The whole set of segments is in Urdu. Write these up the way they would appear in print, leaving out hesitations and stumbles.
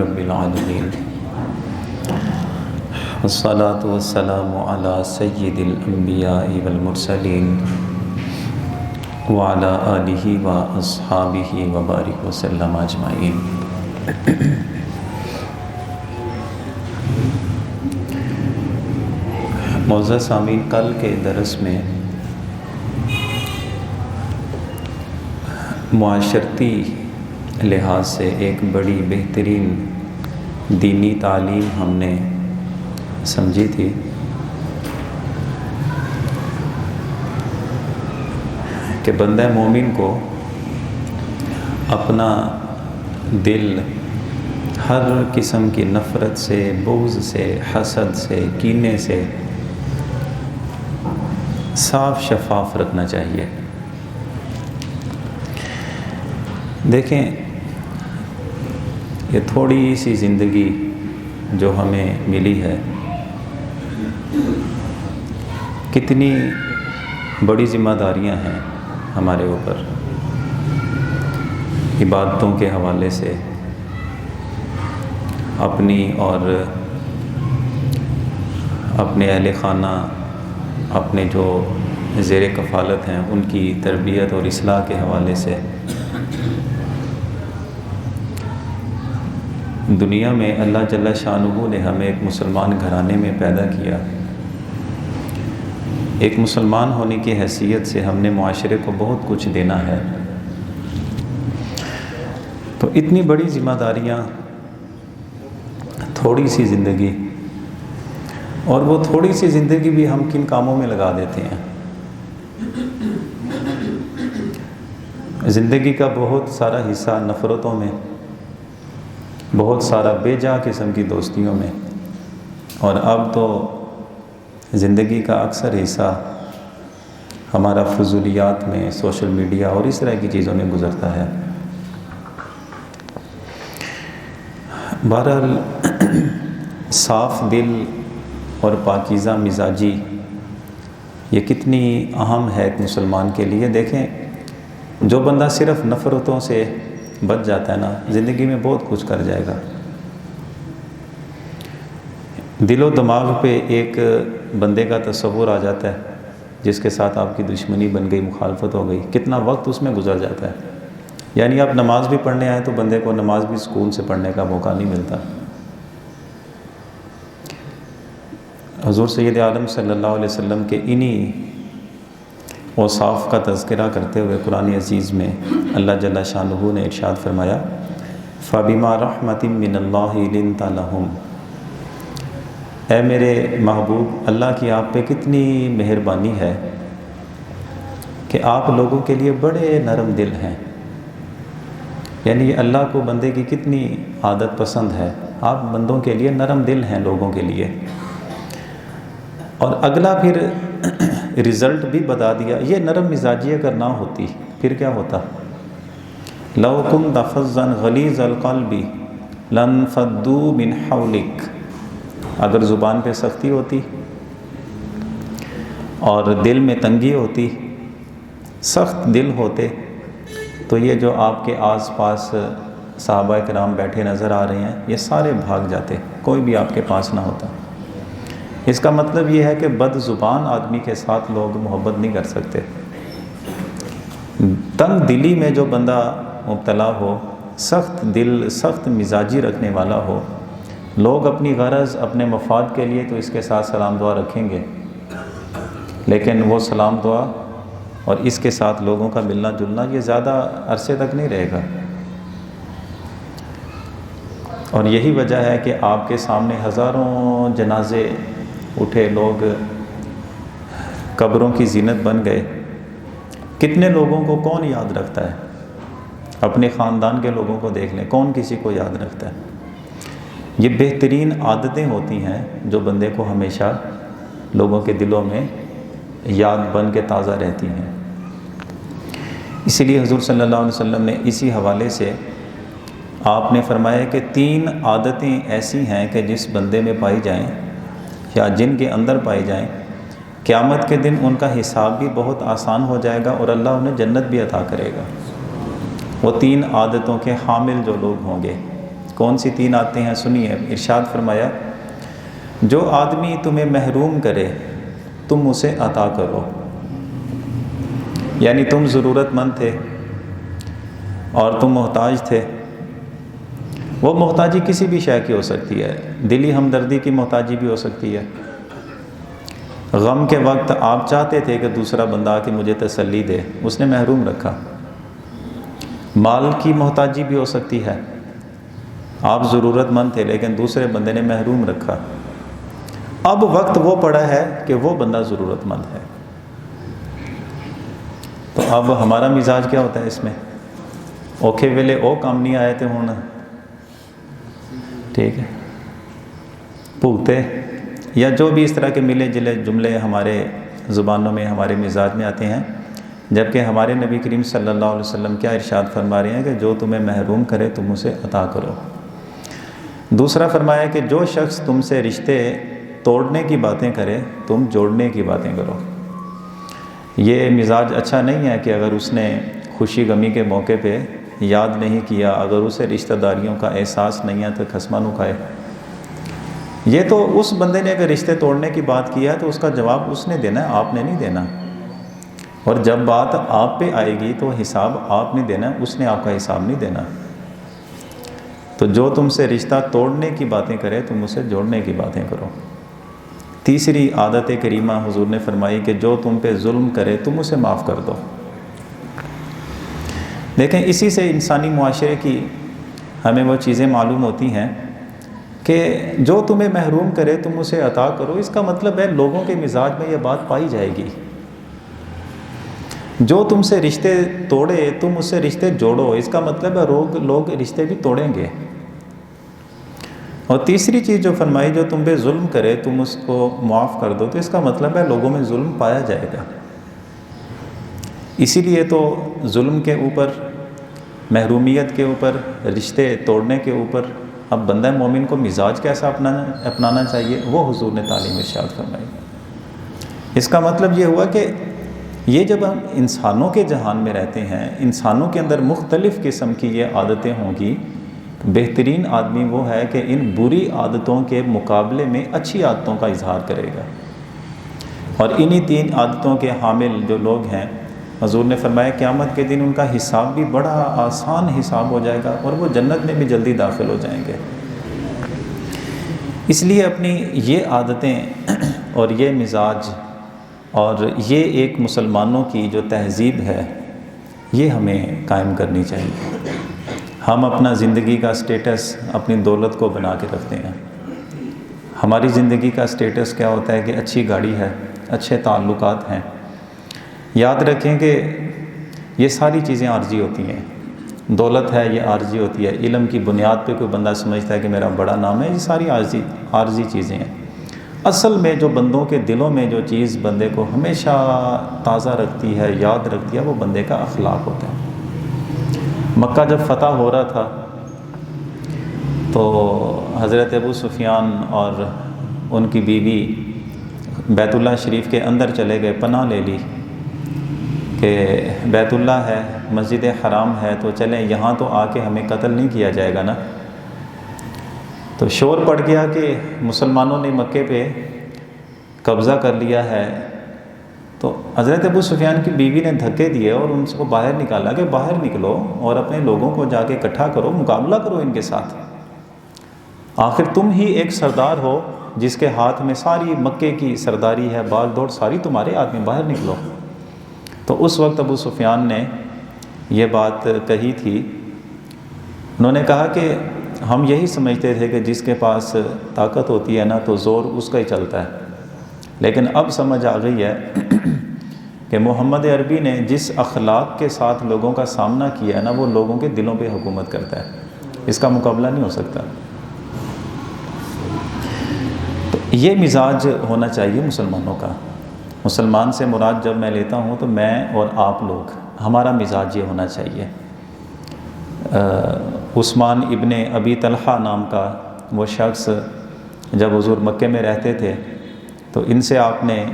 رب العالمین والصلاة والسلام علی سید الانبیاء والمرسلین وعلی آلہ واصحابہ وبارک وسلم اجمعین۔ معزز سامعین، کل کے درس میں معاشرتی لحاظ سے ایک بڑی بہترین دینی تعلیم ہم نے سمجھی تھی کہ بندہ مومن کو اپنا دل ہر قسم کی نفرت سے، بغض سے، حسد سے، کینے سے صاف شفاف رکھنا چاہیے۔ دیکھیں، یہ تھوڑی سی زندگی جو ہمیں ملی ہے، کتنی بڑی ذمہ داریاں ہیں ہمارے اوپر، عبادتوں کے حوالے سے، اپنی اور اپنے اہل خانہ، اپنے جو زیر کفالت ہیں ان کی تربیت اور اصلاح کے حوالے سے۔ دنیا میں اللہ جل شانہ نے ہمیں ایک مسلمان گھرانے میں پیدا کیا۔ ایک مسلمان ہونے کی حیثیت سے ہم نے معاشرے کو بہت کچھ دینا ہے۔ تو اتنی بڑی ذمہ داریاں، تھوڑی سی زندگی، اور وہ تھوڑی سی زندگی بھی ہم کن کاموں میں لگا دیتے ہیں۔ زندگی کا بہت سارا حصہ نفرتوں میں، بہت سارا بے جا قسم کی دوستیوں میں، اور اب تو زندگی کا اکثر حصہ ہمارا فضولیات میں، سوشل میڈیا اور اس طرح کی چیزوں میں گزرتا ہے۔ بہرحال صاف دل اور پاکیزہ مزاجی یہ کتنی اہم ہے ایک مسلمان کے لیے۔ دیکھیں، جو بندہ صرف نفرتوں سے بچ جاتا ہے نا، زندگی میں بہت کچھ کر جائے گا۔ دل و دماغ پہ ایک بندے کا تصور آ جاتا ہے جس کے ساتھ آپ کی دشمنی بن گئی، مخالفت ہو گئی، کتنا وقت اس میں گزر جاتا ہے۔ یعنی آپ نماز بھی پڑھنے آئے تو بندے کو نماز بھی سکون سے پڑھنے کا موقع نہیں ملتا۔ حضور سید عالم صلی اللہ علیہ وسلم کے انہی اوصاف کا تذکرہ کرتے ہوئے قرآن عزیز میں اللہ جل شانہ نے ارشاد فرمایا، فَبِمَا رَحْمَةٍ مِّنَ اللَّهِ لِنْتَ لَهُمْ۔ اے میرے محبوب، اللہ کی آپ پہ کتنی مہربانی ہے کہ آپ لوگوں کے لیے بڑے نرم دل ہیں۔ یعنی اللہ کو بندے کی کتنی عادت پسند ہے، آپ بندوں کے لیے نرم دل ہیں لوگوں کے لیے۔ اور اگلا پھر رزلٹ بھی بتا دیا، یہ نرم مزاجی اگر نہ ہوتی پھر کیا ہوتا؟ لَوْ كُنْتَ فَظًّا غَلِيظَ الْقَلْبِ لَانفَضُّوا مِنْ حَوْلِكَ۔ اگر زبان پہ سختی ہوتی اور دل میں تنگی ہوتی، سخت دل ہوتے، تو یہ جو آپ کے آس پاس صحابہ کرام بیٹھے نظر آ رہے ہیں، یہ سارے بھاگ جاتے، کوئی بھی آپ کے پاس نہ ہوتا۔ اس کا مطلب یہ ہے کہ بد زبان آدمی کے ساتھ لوگ محبت نہیں کر سکتے۔ تنگ دلی میں جو بندہ مبتلا ہو، سخت دل، سخت مزاجی رکھنے والا ہو، لوگ اپنی غرض، اپنے مفاد کے لیے تو اس کے ساتھ سلام دعا رکھیں گے، لیکن وہ سلام دعا اور اس کے ساتھ لوگوں کا ملنا جلنا یہ زیادہ عرصے تک نہیں رہے گا۔ اور یہی وجہ ہے کہ آپ کے سامنے ہزاروں جنازے اٹھے، لوگ قبروں کی زینت بن گئے، کتنے لوگوں کو کون یاد رکھتا ہے؟ اپنے خاندان کے لوگوں کو دیکھ لیں، کون کسی کو یاد رکھتا ہے؟ یہ بہترین عادتیں ہوتی ہیں جو بندے کو ہمیشہ لوگوں کے دلوں میں یاد بن کے تازہ رہتی ہیں۔ اسی لیے حضور صلی اللہ علیہ وسلم نے اسی حوالے سے آپ نے فرمایا کہ 3 عادتیں ایسی ہیں کہ جس بندے میں پائی جائیں یا جن کے اندر پائی جائیں، قیامت کے دن ان کا حساب بھی بہت آسان ہو جائے گا اور اللہ انہیں جنت بھی عطا کرے گا۔ وہ 3 عادتوں کے حامل جو لوگ ہوں گے، کون سی 3 آتے ہیں سنیے. ارشاد فرمایا جو آدمی تمہیں محروم کرے تم اسے عطا کرو. یعنی تم ضرورت مند تھے اور تم محتاج تھے. وہ محتاجی کسی بھی شے کی ہو سکتی ہے. دلی ہمدردی کی محتاجی بھی ہو سکتی ہے. غم کے وقت آپ چاہتے تھے کہ دوسرا بندہ کہ مجھے تسلی دے, اس نے محروم رکھا. مال کی محتاجی بھی ہو سکتی ہے. آپ ضرورت مند تھے لیکن دوسرے بندے نے محروم رکھا. اب وقت وہ پڑا ہے کہ وہ بندہ ضرورت مند ہے. تو اب ہمارا مزاج کیا ہوتا ہے اس میں؟ اوکھے ویلے او کام نہیں آئے تھے ہونا, ٹھیک ہے, بھوکتے یا جو بھی اس طرح کے ملے جلے جملے ہمارے زبانوں میں ہمارے مزاج میں آتے ہیں. جبکہ ہمارے نبی کریم صلی اللہ علیہ وسلم کیا ارشاد فرما رہے ہیں کہ جو تمہیں محروم کرے تم اسے عطا کرو. دوسرا فرمایا کہ جو شخص تم سے رشتے توڑنے کی باتیں کرے تم جوڑنے کی باتیں کرو. یہ مزاج اچھا نہیں ہے کہ اگر اس نے خوشی غمی کے موقع پہ یاد نہیں کیا, اگر اسے رشتہ داریوں کا احساس نہیں ہے تو خسمہ نو کھائے. یہ تو اس بندے نے اگر رشتے توڑنے کی بات کیا ہے تو اس کا جواب اس نے دینا ہے, آپ نے نہیں دینا. اور جب بات آپ پہ آئے گی تو حساب آپ نے دینا ہے, اس نے آپ کا حساب نہیں دینا. تو جو تم سے رشتہ توڑنے کی باتیں کرے تم اسے جوڑنے کی باتیں کرو. تیسری عادت کریمہ حضور نے فرمائی کہ جو تم پہ ظلم کرے تم اسے معاف کر دو. دیکھیں اسی سے انسانی معاشرے کی ہمیں وہ چیزیں معلوم ہوتی ہیں کہ جو تمہیں محروم کرے تم اسے عطا کرو. اس کا مطلب ہے لوگوں کے مزاج میں یہ بات پائی جائے گی. جو تم سے رشتے توڑے تم اس سے رشتے جوڑو, اس کا مطلب ہے لوگ رشتے بھی توڑیں گے. اور تیسری چیز جو فرمائی جو تم پہ ظلم کرے تم اس کو معاف کر دو, تو اس کا مطلب ہے لوگوں میں ظلم پایا جائے گا. اسی لیے تو ظلم کے اوپر, محرومیت کے اوپر, رشتے توڑنے کے اوپر اب بندہ مومن کو مزاج کیسا اپنانا چاہیے وہ حضور نے تعلیم ارشاد فرمائی. اس کا مطلب یہ ہوا کہ یہ جب ہم انسانوں کے جہان میں رہتے ہیں, انسانوں کے اندر مختلف قسم کی یہ عادتیں ہوں گی, بہترین آدمی وہ ہے کہ ان بری عادتوں کے مقابلے میں اچھی عادتوں کا اظہار کرے گا. اور انہی 3 عادتوں کے حامل جو لوگ ہیں حضور نے فرمایا قیامت کے دن ان کا حساب بھی بڑا آسان حساب ہو جائے گا اور وہ جنت میں بھی جلدی داخل ہو جائیں گے. اس لیے اپنی یہ عادتیں اور یہ مزاج اور یہ ایک مسلمانوں کی جو تہذیب ہے یہ ہمیں قائم کرنی چاہیے. ہم اپنا زندگی کا سٹیٹس اپنی دولت کو بنا کے رکھتے ہیں. ہماری زندگی کا سٹیٹس کیا ہوتا ہے کہ اچھی گاڑی ہے, اچھے تعلقات ہیں. یاد رکھیں کہ یہ ساری چیزیں عارضی ہوتی ہیں. دولت ہے یہ عارضی ہوتی ہے. علم کی بنیاد پہ کوئی بندہ سمجھتا ہے کہ میرا بڑا نام ہے, یہ ساری عارضی چیزیں ہیں. اصل میں جو بندوں کے دلوں میں جو چیز بندے کو ہمیشہ تازہ رکھتی ہے, یاد رکھتی ہے, وہ بندے کا اخلاق ہوتا ہے. مکہ جب فتح ہو رہا تھا تو حضرت ابو سفیان اور ان کی بیوی بیت اللہ شریف کے اندر چلے گئے, پناہ لے لی کہ بیت اللہ ہے, مسجد حرام ہے, تو چلیں یہاں تو آ کے ہمیں قتل نہیں کیا جائے گا نا. تو شور پڑ گیا کہ مسلمانوں نے مکے پہ قبضہ کر لیا ہے. تو حضرت ابو سفیان کی بیوی نے دھکے دیے اور ان کو باہر نکالا کہ باہر نکلو اور اپنے لوگوں کو جا کے اکٹھا کرو, مقابلہ کرو ان کے ساتھ. آخر تم ہی ایک سردار ہو جس کے ہاتھ میں ساری مکے کی سرداری ہے, باغ دوڑ ساری تمہارے ہاتھ میں, باہر نکلو. تو اس وقت ابو سفیان نے یہ بات کہی تھی. انہوں نے کہا کہ ہم یہی سمجھتے تھے کہ جس کے پاس طاقت ہوتی ہے نا تو زور اس کا ہی چلتا ہے, لیکن اب سمجھ آ گئی ہے کہ محمد عربی نے جس اخلاق کے ساتھ لوگوں کا سامنا کیا ہے نا وہ لوگوں کے دلوں پہ حکومت کرتا ہے, اس کا مقابلہ نہیں ہو سکتا. تو یہ مزاج ہونا چاہیے مسلمانوں کا. مسلمان سے مراد جب میں لیتا ہوں تو میں اور آپ لوگ, ہمارا مزاج یہ ہونا چاہیے. عثمان ابن ابی طلحہ نام کا وہ شخص جب حضور مکے میں رہتے تھے تو ان سے آپ نے,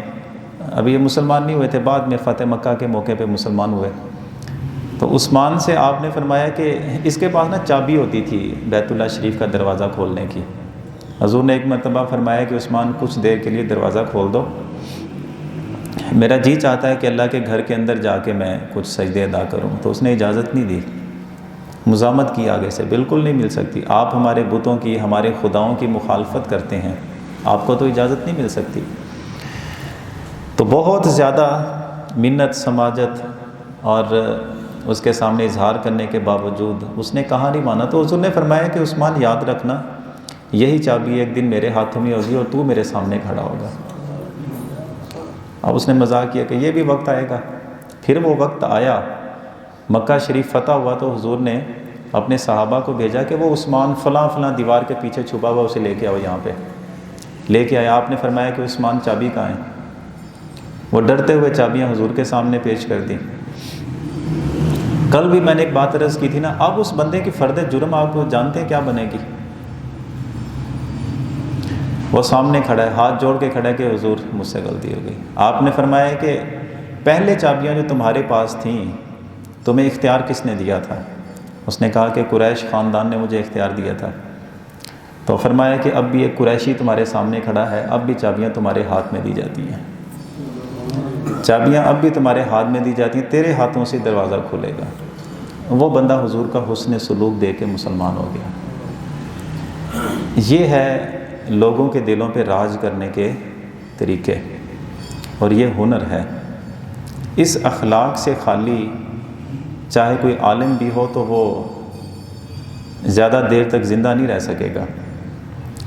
ابھی یہ مسلمان نہیں ہوئے تھے, بعد میں فتح مکہ کے موقع پہ مسلمان ہوئے, تو عثمان سے آپ نے فرمایا کہ اس کے پاس نا چابی ہوتی تھی بیت اللہ شریف کا دروازہ کھولنے کی. حضور نے ایک مرتبہ فرمایا کہ عثمان کچھ دیر کے لیے دروازہ کھول دو، میرا جی چاہتا ہے کہ اللہ کے گھر کے اندر جا کے میں کچھ سجدے ادا کروں. تو اس نے اجازت نہیں دی، مزاحمت کی آگے سے، بالکل نہیں مل سکتی. آپ ہمارے بتوں کی، ہمارے خداؤں کی مخالفت کرتے ہیں، آپ کو تو اجازت نہیں مل سکتی. تو بہت زیادہ منت سماجت اور اس کے سامنے اظہار کرنے کے باوجود اس نے کہا نہیں مانا. تو حضور نے فرمایا کہ عثمان یاد رکھنا، یہی چابی ایک دن میرے ہاتھوں میں ہوگی اور تو میرے سامنے کھڑا ہوگا. اب اس نے مذاق کیا کہ یہ بھی وقت آئے گا. پھر وہ وقت آیا، مکہ شریف فتح ہوا تو حضور نے اپنے صحابہ کو بھیجا کہ وہ عثمان فلاں فلاں دیوار کے پیچھے چھپا ہوا اسے لے کے آؤ. یہاں پہ لے کے آیا. آپ نے فرمایا کہ عثمان چابی کہاں ہے؟ وہ ڈرتے ہوئے چابیاں حضور کے سامنے پیش کر دیں. کل بھی میں نے ایک بات عرض کی تھی نا، اب اس بندے کی فرد جرم آپ کو جانتے ہیں کیا بنے گی؟ وہ سامنے کھڑا ہے، ہاتھ جوڑ کے کھڑا ہے کہ حضور مجھ سے غلطی ہو گئی. آپ نے فرمایا کہ پہلے چابیاں جو تمہارے پاس تھیں تمہیں اختیار کس نے دیا تھا؟ اس نے کہا کہ قریش خاندان نے مجھے اختیار دیا تھا. تو فرمایا کہ اب بھی ایک قریشی تمہارے سامنے کھڑا ہے، اب بھی چابیاں تمہارے ہاتھ میں دی جاتی ہیں. چابیاں اب بھی تمہارے ہاتھ میں دی جاتی ہیں، تیرے ہاتھوں سے دروازہ کھلے گا. وہ بندہ حضور کا حسن سلوک دے کے مسلمان ہو گیا. یہ ہے لوگوں کے دلوں پہ راج کرنے کے طریقے، اور یہ ہنر ہے. اس اخلاق سے خالی چاہے کوئی عالم بھی ہو تو وہ زیادہ دیر تک زندہ نہیں رہ سکے گا.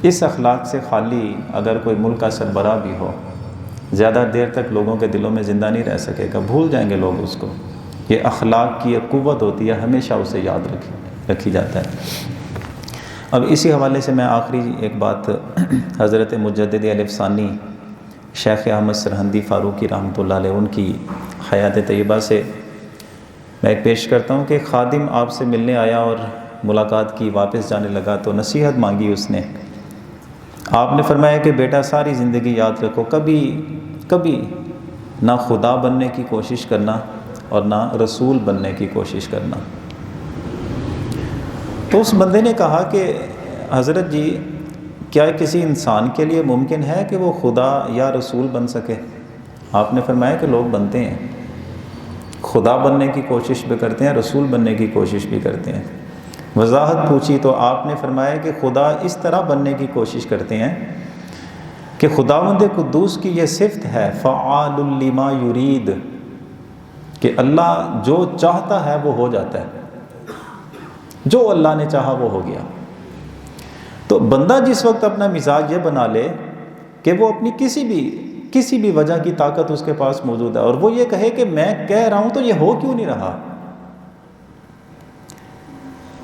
اس اخلاق سے خالی اگر کوئی ملک کا سربراہ بھی ہو زیادہ دیر تک لوگوں کے دلوں میں زندہ نہیں رہ سکے گا، بھول جائیں گے لوگ اس کو. یہ اخلاق کی ایک قوت ہوتی ہے، ہمیشہ اسے یاد رکھی جاتا ہے. اب اسی حوالے سے میں آخری ایک بات حضرت مجدد الف ثانی شیخ احمد سرہندی فاروقی رحمۃ اللہ علیہ ان کی حیات طیبہ سے میں ایک پیش کرتا ہوں کہ خادم آپ سے ملنے آیا اور ملاقات کی، واپس جانے لگا تو نصیحت مانگی اس نے. آپ نے فرمایا کہ بیٹا ساری زندگی یاد رکھو، کبھی کبھی نہ خدا بننے کی کوشش کرنا اور نہ رسول بننے کی کوشش کرنا. تو اس بندے نے کہا کہ حضرت جی کیا کسی انسان کے لیے ممکن ہے کہ وہ خدا یا رسول بن سکے؟ آپ نے فرمایا کہ لوگ بنتے ہیں، خدا بننے کی کوشش بھی کرتے ہیں، رسول بننے کی کوشش بھی کرتے ہیں. وضاحت پوچھی تو آپ نے فرمایا کہ خدا اس طرح بننے کی کوشش کرتے ہیں کہ خداوند قدوس کی یہ صفت ہے فعال لما یرید، کہ اللہ جو چاہتا ہے وہ ہو جاتا ہے، جو اللہ نے چاہا وہ ہو گیا. تو بندہ جس وقت اپنا مزاج یہ بنا لے کہ وہ اپنی کسی بھی وجہ کی طاقت اس کے پاس موجود ہے اور وہ یہ کہے کہ میں کہہ رہا ہوں تو یہ ہو کیوں نہیں رہا،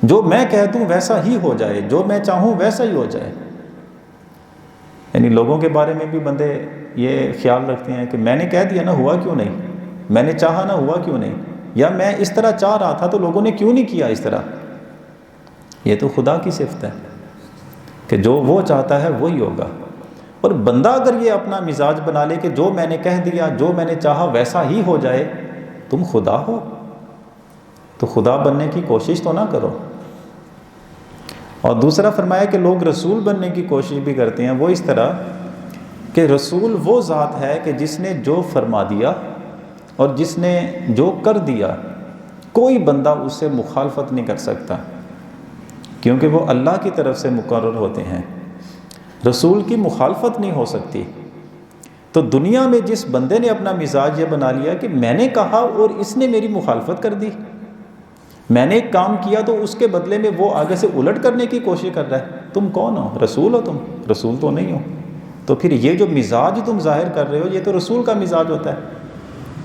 جو میں کہہ دوں ویسا ہی ہو جائے، جو میں چاہوں ویسا ہی ہو جائے. یعنی لوگوں کے بارے میں بھی بندے یہ خیال رکھتے ہیں کہ میں نے کہہ دیا نا ہوا کیوں نہیں، میں نے چاہا نا ہوا کیوں نہیں، یا میں اس طرح چاہ رہا تھا تو لوگوں نے کیوں نہیں کیا اس طرح. یہ تو خدا کی صفت ہے کہ جو وہ چاہتا ہے وہی ہوگا. اور بندہ اگر یہ اپنا مزاج بنا لے کہ جو میں نے کہہ دیا، جو میں نے چاہا ویسا ہی ہو جائے، تم خدا ہو تو خدا بننے کی کوشش تو نہ کرو. اور دوسرا فرمایا کہ لوگ رسول بننے کی کوشش بھی کرتے ہیں، وہ اس طرح کہ رسول وہ ذات ہے کہ جس نے جو فرما دیا اور جس نے جو کر دیا کوئی بندہ اس سے مخالفت نہیں کر سکتا، کیونکہ وہ اللہ کی طرف سے مقرر ہوتے ہیں. رسول کی مخالفت نہیں ہو سکتی. تو دنیا میں جس بندے نے اپنا مزاج یہ بنا لیا کہ میں نے کہا اور اس نے میری مخالفت کر دی، میں نے ایک کام کیا تو اس کے بدلے میں وہ آگے سے الٹ کرنے کی کوشش کر رہا ہے، تم کون ہو؟ رسول ہو؟ تم رسول تو نہیں ہو. تو پھر یہ جو مزاج تم ظاہر کر رہے ہو یہ تو رسول کا مزاج ہوتا ہے.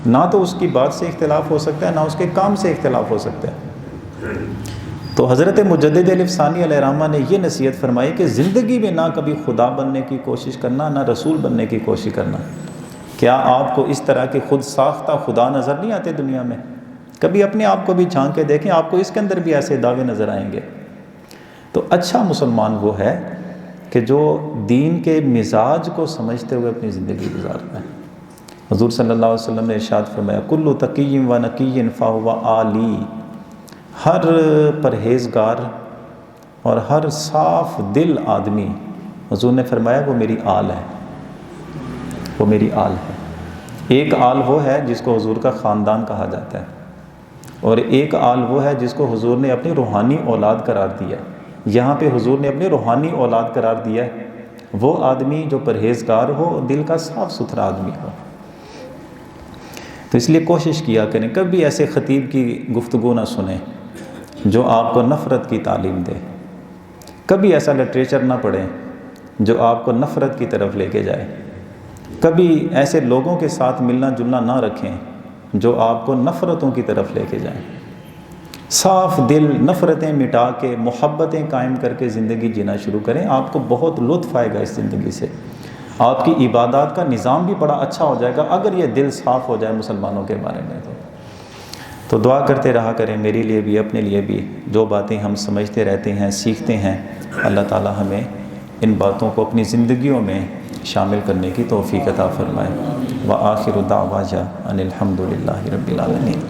نہ تو اس کی بات سے اختلاف ہو سکتا ہے، نہ اس کے کام سے اختلاف ہو سکتا ہے. تو حضرت مجدد الف ثانی علیہ الرحمہ نے یہ نصیحت فرمائی کہ زندگی میں نہ کبھی خدا بننے کی کوشش کرنا، نہ رسول بننے کی کوشش کرنا. کیا آپ کو اس طرح کے خود ساختہ خدا نظر نہیں آتے دنیا میں؟ کبھی اپنے آپ کو بھی جھانک کے دیکھیں، آپ کو اس کے اندر بھی ایسے دعوے نظر آئیں گے. تو اچھا مسلمان وہ ہے کہ جو دین کے مزاج کو سمجھتے ہوئے اپنی زندگی گزارتا ہے. حضور صلی اللہ علیہ وسلم نے ارشاد فرمایا کل تقی و نقی فہو آلی، ہر پرہیزگار اور ہر صاف دل آدمی، حضور نے فرمایا وہ میری آل ہے، وہ میری آل ہے۔ ایک آل وہ ہے جس کو حضور کا خاندان کہا جاتا ہے، اور ایک آل وہ ہے جس کو حضور نے اپنی روحانی اولاد قرار دیا ہے۔ یہاں پہ حضور نے اپنی روحانی اولاد قرار دیا ہے وہ آدمی جو پرہیزگار ہو، دل کا صاف ستھرا آدمی ہو۔ تو اس لیے کوشش کیا کریں کبھی ایسے خطیب کی گفتگو نہ سنیں جو آپ کو نفرت کی تعلیم دے، کبھی ایسا لٹریچر نہ پڑھیں جو آپ کو نفرت کی طرف لے کے جائے، کبھی ایسے لوگوں کے ساتھ ملنا جلنا نہ رکھیں جو آپ کو نفرتوں کی طرف لے کے جائیں۔ صاف دل، نفرتیں مٹا کے محبتیں قائم کر کے زندگی جینا شروع کریں، آپ کو بہت لطف آئے گا اس زندگی سے، آپ کی عبادات کا نظام بھی بڑا اچھا ہو جائے گا اگر یہ دل صاف ہو جائے مسلمانوں کے بارے میں۔ تو دعا کرتے رہا کریں میرے لیے بھی، اپنے لیے بھی، جو باتیں ہم سمجھتے رہتے ہیں، سیکھتے ہیں، اللہ تعالی ہمیں ان باتوں کو اپنی زندگیوں میں شامل کرنے کی توفیق عطا فرمائے۔ وآخر دعوانا ان الحمد للہ رب العالمین۔